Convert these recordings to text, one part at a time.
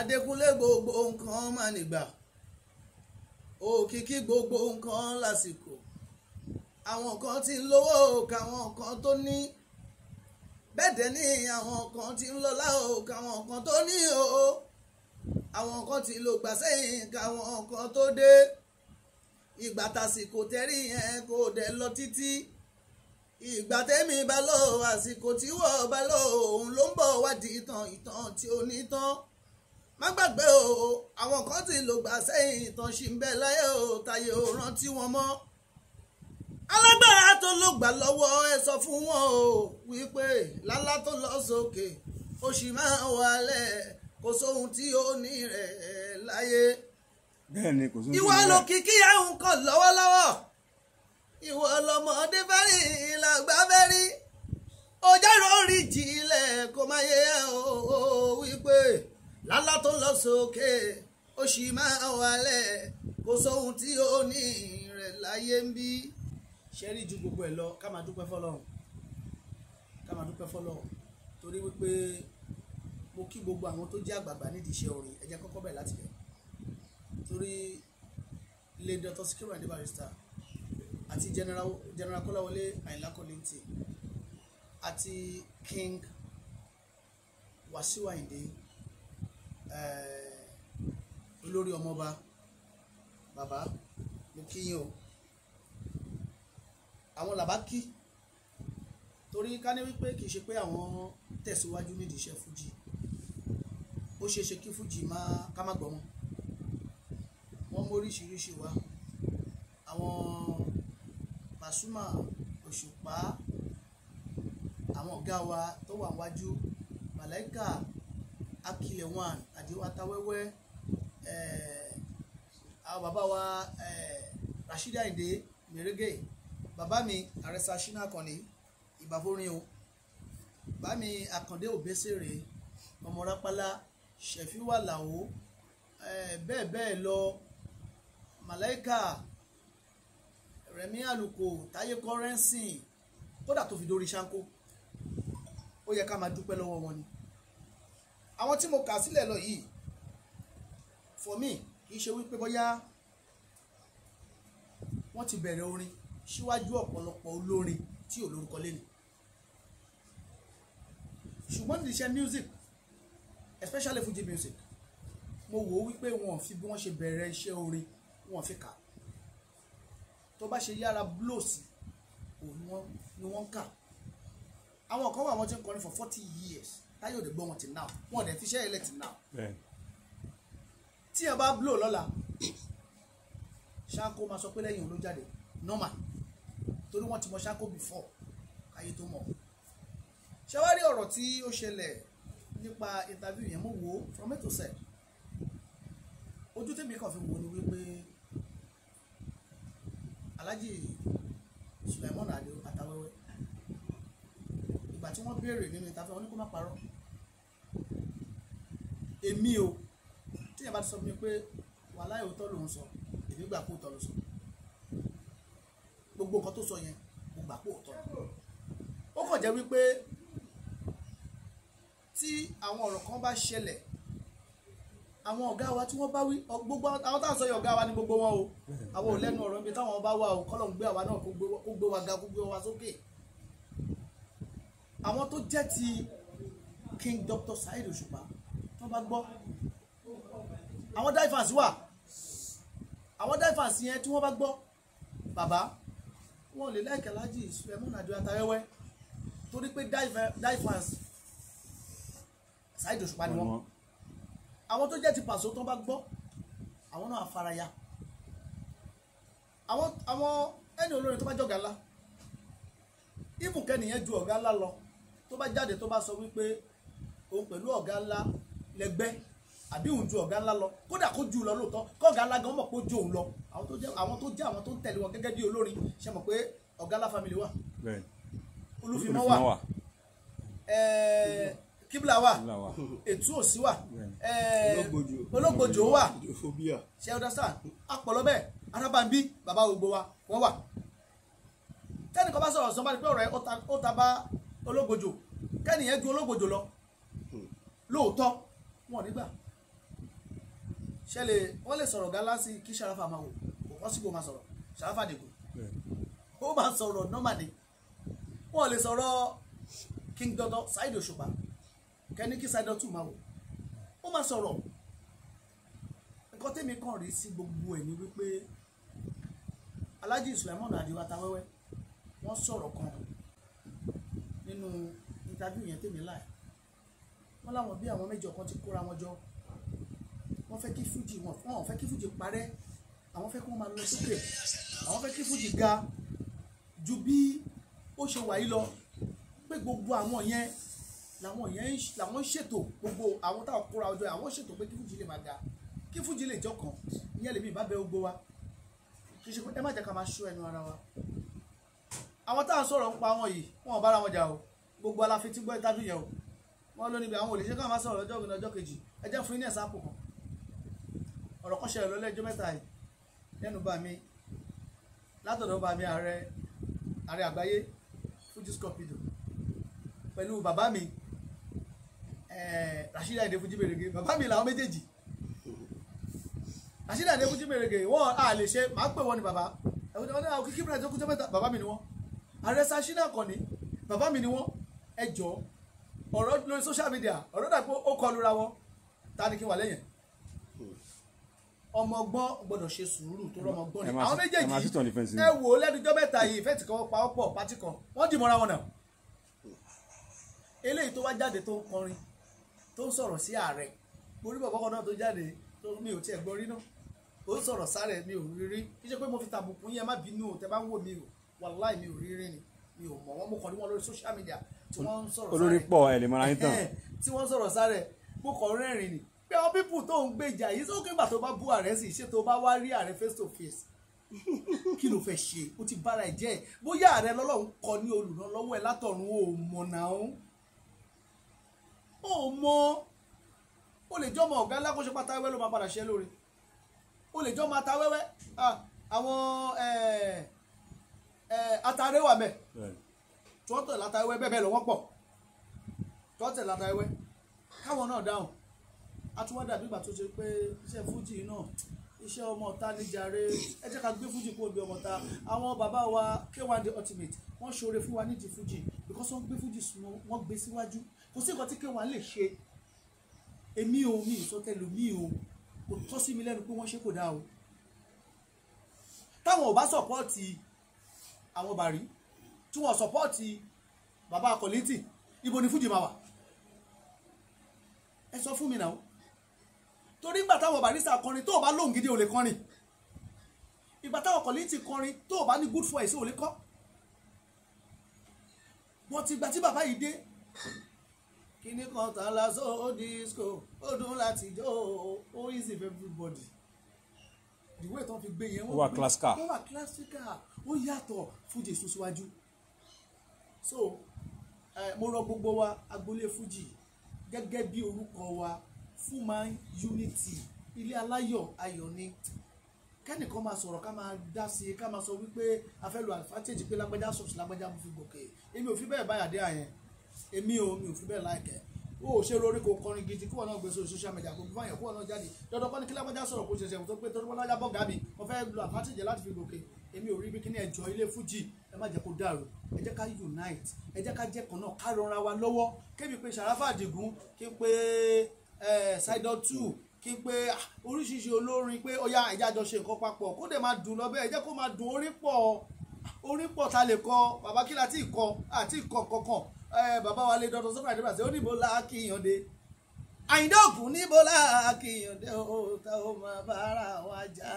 Adékúnlé gbogbo nǹkan máa nígbà òkìkí gbogbo nǹkan lásìkò àwọn kan ti ń lówó káwọn kan tó ní bẹ́ẹ̀ dẹ̀ ní àwọn kan ti ń lọ́lá káwọn kan tó ní o àwọn kan ti lò gbà sẹ́yìn káwọn kan tó dé ìgbà tàsìkò tẹ́rí yẹn kò dẹ̀ lọ títí ìgbà tẹ́mi bá lọ àsìkò tí wọ́n bá lọ òun ló ń bọ̀ wádìí ìtàn tí ó ní tán má gbàgbé o àwọn kan ti lò gbà sẹ́yìn ìtàn ṣì ń bẹ láyé o táyé ò rántí wọn mọ́ alágbára tó ló gbà lọ́wọ́ ẹ sọ fún wọn o wípé lálá tó lọ sókè ó sì máa wálẹ̀ kò sóhun tí ó ní rẹ̀ láyé bẹ́ẹ̀ni kò sóhun tí ó ní rẹ̀. ìwọ lòkìkí àwọn kan lọ́wọ́lọ́wọ́ ìwọ lọmọdé fẹ́rí làgbà fẹ́rí ọjà lórí jìnlẹ̀ kò má yẹ o wípé lálá tó lọ sókè ó sì máa wálẹ̀ kò sóhun tí ó ní rẹ̀ láyé ń bí. ṣẹ́rí ju gbogbo ẹ̀ lọ ká máa dúpẹ́ fọlọ́run torí wípé mo kí gbogbo àwọn tó jẹ́ àgbààgbà nídìí iṣẹ́ orin ẹ jẹ́ kọ́kọ́ bẹ̀rẹ̀ láti bẹ̀ torí ilé Dr. Sikiru Ayinde Barrister àti General Kọ́láwọlé Àyìnlá Kollington àti King Wasiu Ayinde olórí ọmọọba bàbá mo kí yín o àwọn làbá kí torí ká ní wípé kì í ṣe pé àwọn tẹ̀síwájú nídìí iṣẹ́ fújì ó ṣeé ṣe kí fújì ká má gbọ́ wọn mú oríṣiríṣi wá àwọn Pasuma Òṣùpá àwọn ọ̀gá wa tó wà wájú Màláíkà Akile One Àdìwátá wẹ́wẹ́ àwọn bàbá wa Rashidi Ayinde Mèrègè bàbá mi Àrẹsà Ṣínà Àkànní ìbàforin o bàbá mi Àkàndé Òbésèrè ọmọ Rápálá Ṣẹ̀fíwà Làwó bẹ́ẹ̀ bẹ́ẹ̀ lọ Màláíkà Rẹ̀mí Àlùkò Táyé Kọ́rẹ́nsìn kódà tó fi dórí Ṣáńkó ó yẹ ká máa dúpẹ́ lọ́wọ́ wọn ni àwọn tí mo kà sílẹ̀ lọ yìí for me kì í ṣe wípé bóyá wọ́n ti bẹ̀rẹ̀ orin síwájú ọ̀pọ̀lọpọ̀ olórin tí ò lórúkọ lẹ́nu ṣùgbọ́n ní iṣẹ́ music especially Fuji music mo wò ó wípé wọn ò fi bí wọ́n ṣe bẹ̀rẹ̀ iṣẹ́ orin wọn ò fi kà tó bá ṣe yára blow sí òun ni wọ́n kà àwọn kan wà wọ́n ti ń kọrin for 40 years táyọ̀ dẹ̀ gbọ́ wọn ti now wọn ò dẹ̀ fi iṣẹ́ ẹlẹ́ ti now tí ẹ bá blow lọ́la Ṣáńkó máa sọ pé lẹ́yìn òun ló jáde normal torí wọ́n ti mọ Ṣáńkó before ayé tó mọ̀ ṣé wá rí ọ̀rọ̀ tí ó ṣẹlẹ̀ nípa interview yẹn mo wò ó from A to Z ojú tèmi kan fi wò ni wípé Alhaji Sulaimon Alao Atawẹ́wẹ́ ìgbà tí wọ́n béèrè nínú interview wọn ní kó má parọ́ èmi o tíyẹn bá ti sọ fún mi pé wàhálà òótọ́ lòun sọ èmi gbà pé òótọ́ ló sọ gbogbo nǹkan tó sọ yẹn mo gbà pé òótọ́ ó kàn jẹ́ wípé tí àwọn ọ̀rọ̀ kan bá ṣẹlẹ̀ àwọn ọ̀gá wa tí wọ́n bá wí gbogbo àwọn táwọn sọ yẹ ọ̀gá wa ní gbogbo wọn o àwọn ò lẹ́nu ọ̀rọ̀ níbi táwọn bá wà o kọ́lọ̀ ń gbé àwa náà kó gbé wa ga kó gbé wa sókè àwọn tó jẹ́ ti King Dr. Saheed Òṣùpá tó bá gbọ́ àwọn Daifans wà àwọn Daifans yẹn tí wọ́n bá gbọ́ bàbá wọn ò lè láìkẹ́ Alhaji Sulaimon Alao Atawẹ́wẹ́ torí pé Daifans Saheed Òṣùpá ni wọ́n àwọn tó jẹ́ ti Paso tó bá gbọ́ àwọn náà faraya àwọn ẹni olórin tó bá jọ ọ̀gá ńlá ìfúnkẹ́nìyẹn ju ọ̀gá ńlá lọ tó bá jáde tó bá sọ wípé òun pẹ̀lú ọ̀gá ńlá lẹ́gbẹ́ àbí òun ju ọ̀gá ńlá lọ kódà kó ju lọ lóòótọ́ kó ọ̀gá ńlá gan mọ̀ pé ó ju òun lọ àwọn tó ń tẹ̀lé wọn gẹ́gẹ́ bí olórin ṣe mọ̀ pé ọ̀gá ńlá family wà Olúfimọ́ wà Kíbla wà Ètú Òsì wà Ológbòjò wà ṣe understand apọ̀lọ́ bẹ́ẹ̀ Arábàmbí bàbá gbogbo wa wọ́n wà tẹ́nìkan bá sọ̀rọ̀ sọ́nbà pé ọ̀rọ̀ ẹ̀ ó ta bá Ológbòjò kẹ́nìyẹn ju Ológbòjò lọ lóòótọ́ wọn nígbà ṣẹlẹ̀ wọ́n lè sọ̀rọ̀ Galaxy kí Sharafa máa wò kò kọ́ sí kò máa sọ̀rọ̀ Sharafa Adigun ó máa sọ̀rọ̀ normally wọ́n lè sọ̀rọ̀ King Dodo Saheed Òṣùpá kẹ́ni kí Saheed tún máa wò ó máa sọ̀rọ̀ nǹkan tẹ́mi kàn rí sí gbogbo ẹ̀ ni wípé Alhaji Sulaiman Adiwa Atawẹ́wẹ́ wọ́n sọ̀rọ̀ kan nínú interview yẹn tèmi láì wọ́n láwọn bí àwọn mẹ́jọ kan ti kóra wọn jọ wọ́n fẹ́ kí fújì wọ́n fẹ́ kí fújì parẹ́ àwọn fẹ́ kí wọ́n máa lọ sókè àwọn fẹ́ kí fújì ga ju bí ó ṣe wà yìí lọ pé gbogbo àwọn yẹn làwọn ṣètò gbogbo àwọn táwọn kóra ọjọ́ àwọn ṣètò pé kí fújì lè máa ga kí fújì lè jọkàn ìyẹn lèmi ìbá bẹ gbogbo wa kì í ṣe pé ẹ má jẹ́ ká máa ṣọ́ ẹnu ara wa àwọn táwọn sọ̀rọ̀ ń pa wọn yìí wọn ò bára wọn jà o gbogbo aláfi tí gbọ́ interview yẹn o wọ́n ló níbi àwọn olùṣẹ́ káwọn máa sọ̀rọ̀ ọjọ́ ìgbìnà ọjọ́ kejì ẹ jẹ́ fún yín ní ẹ̀sáàpù kan ọ̀rọ̀ kan ṣẹlẹ̀ lọ́lẹ́ ọjọ́ mẹ́ta yìí lẹ́nu bá mi látọ̀dọ̀ bá mi ààrẹ àgbáyé Fuji Scorpido pẹ̀lú bàbá mi Rasheed Ayinde Fuji Berege bàbá mi làwọn méjèèjì Rasheed Ayinde Fuji Berege wọ́n á lè ṣe máa pè wọ́n ní bàbá ẹ̀wọ̀n ní àwọn kíkí bẹ̀rẹ̀ tó kú jẹ́ mẹ́ta bàbá mi ni wọ́n ààrẹ Sashina Akànnì bàbá mi ni wọ́n ẹ jọ̀ọ́ ọ̀rọ̀ lórí social media ọ̀rọ̀ dà pé ó kọlu ra wọn ta ni kí wà lẹ́yìn ọmọ ọgbọ́n gbọ́dọ̀ ṣe sùúrù tó rọmọ gbọ́n ni àwọn méjèèjì ẹ wò ó lẹ́dújọ́ mẹ́ta yìí ìfẹ́ tí kan pa ọ́pọ̀ pátì kan wọ́n dì mọ́ra wọn náà eléyìí tó wá jáde tó ń kọrin tó ń sọ̀rọ̀ sí ààrẹ mo rí bàbá kan náà tó jáde tó mi ò tiẹ̀ gbọ́ rí náà ó ń sọ̀rọ̀ sáré mi ò rí rí kí ṣe pé mo fi tàbùkù yẹn má bínú o tẹ bá ń wò mí o wàláì mi ò rí rí ni mi ò mọ̀ wọ́n mo kàn ní wọn lórí social media tí wọ́n ń sọ̀rọ̀ sáré olórí pọ̀ ẹ̀ lè mọ́ra yín tán tí wọ́n sọ̀rọ̀ sáré mo kàn rẹ́rìn ni pé àwọn pípù tó ń gbèjà yìí sókè gbà tó bá bú ààrẹ sì ṣé tó bá wá rí ààrẹ face to face kí ló fẹ́ ṣe ó ti bára ẹ̀ jẹ́ bóyá ààrẹ lọ́lọ́run kọ ní olùrànlọ́wọ́ ẹ̀ látọ̀run ò mọ̀ náà ó mọ ó lè jọmọ ọ̀gá ńlá kó ṣe pátá wẹ́wẹ́ ló máa padà ṣe lóore ó lè jọmọ ata wẹ́wẹ́ àwọn atare wà mẹ́ tí wọ́n tẹ̀ láta wẹ́wẹ́ bẹ́ẹ̀ lọ́wọ́ pọ̀ tí wọ́n tẹ̀ láta wẹ́wẹ́ káwọn náà dáhùn atúwádà bí ìgbà tó ṣe pé iṣẹ́ fújì náà iṣẹ́ ọmọ ọ̀tá níjàre ẹ jẹ́ ká gbé fújì kó bí ọmọ ọ̀tá àwọn bàbá wa K1 The Ultimate wọ́n ṣoore fún wa nídìí fújì because wọ́n gbé fújì sùn wọ́n gbé síwájú kò sí nǹkan tí K1 lè ṣe èmi ò mi ìsọtẹ́lù mi ò kò tọ́ sí mi lẹ́nu pé wọ́n ṣe kò dáa o táwọn ò bá sọ̀pọ́ọ̀tì àwọn bàrí tí wọ́n sọ̀pọ́ọ̀tì bàbá Kollington ibo ni fújì máa wà ẹ sọ fún mi náà torí ìgbà táwọn Barrister kọrin tó o bá lóhùn gidi ò lè kọrin ìgbà táwọn Kollington kọrin tó o bá ní good voice ò lè kọ wọ́n ti gbà tí bàbá yìí dé kíní kan tán lásán ó disco ó dùn láti jó ó easy for everybody the way tó fi gbé yẹn ó wà classical ó yàtọ̀ fújì sún síwájú so mo rọ gbogbo wa agboolé fújì gẹ́gẹ́ bí orúkọ wa Fullman Unity ilé aláyọ̀ ayọ̀ ni kẹ́nìkan máa sọ̀rọ̀ ká máa dá sí i ká máa sọ wípé a fẹ́ lo advantage pé lágbájá sọ̀tún lágbájá mo fi gòkè èmi ò fi bẹ́ẹ̀ báyà dé àyẹn mi ò fi bẹ́ẹ̀ láìkẹ́ ó ṣe lórí kò kọrin gidi kí wọn náà gbé sórí social media kò fi fáyàn kí wọn náà jáde dandan kọ́ ni kí lágbájá sọ̀rọ̀ kó ṣẹṣẹ tó pé tó wọ́n lájà bọ́ọ̀gá mi wọ́n fẹ́ lo advantage láti fi gòkè èmi ò rí bí kíní ẹjọ́ ilé fújì ẹ má jẹ́ kó dàrú ẹ jẹ́ ká unite ẹ jẹ́ ká jẹ́ kan náà ká rọra wa lọ́wọ́ kébi pé Sharafa Adigun kí n pé Saheed kí n pé oríṣiríṣi olórin pé ó yá ẹ̀já jọ ṣe nǹkan papọ̀ kó dẹ̀ máa dùn lọ bẹ́ẹ̀ ẹ jẹ́ kó máa dùn orí pọ̀ ta lè kọ bàbá kí la ti kọ àti ìkọ kankan bàbá wa lè dọ́dọ̀ sọ́kà ìdíbàṣẹ ó níbo láàkìyànde Àyìndé Ògún níbo láàkìyànde ó ta ó máa bára wa jà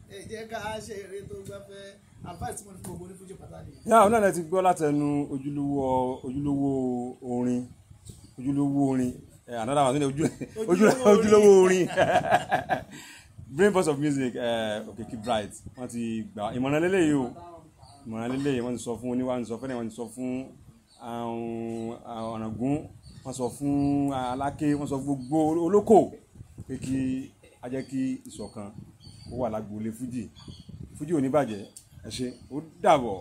ẹ jẹ́ ká ṣe eré tó gbafẹ́ advice mo ní fún gbogbo ní fújì pàtàkì. yà ọ náà ti gbọ́ látẹnu ojúlówó orin another one ojúlówó orin brain force of music Òkìkí Bright wọ́n ti gbà ìmọ̀ràn lélẹ́yìí o wọ́n ti sọ fún oníwà wọ́n ti sọ fún wọ́n ti sọ fún Ọ̀ràngún wọ́n sọ fún Aláké wọ́n sọ gbogbo olóko pé kí a jẹ́ kí ìṣọ̀kan ó wà lágboolé fújì ò ní bàjẹ́ ẹ ṣé ó dàbọ̀.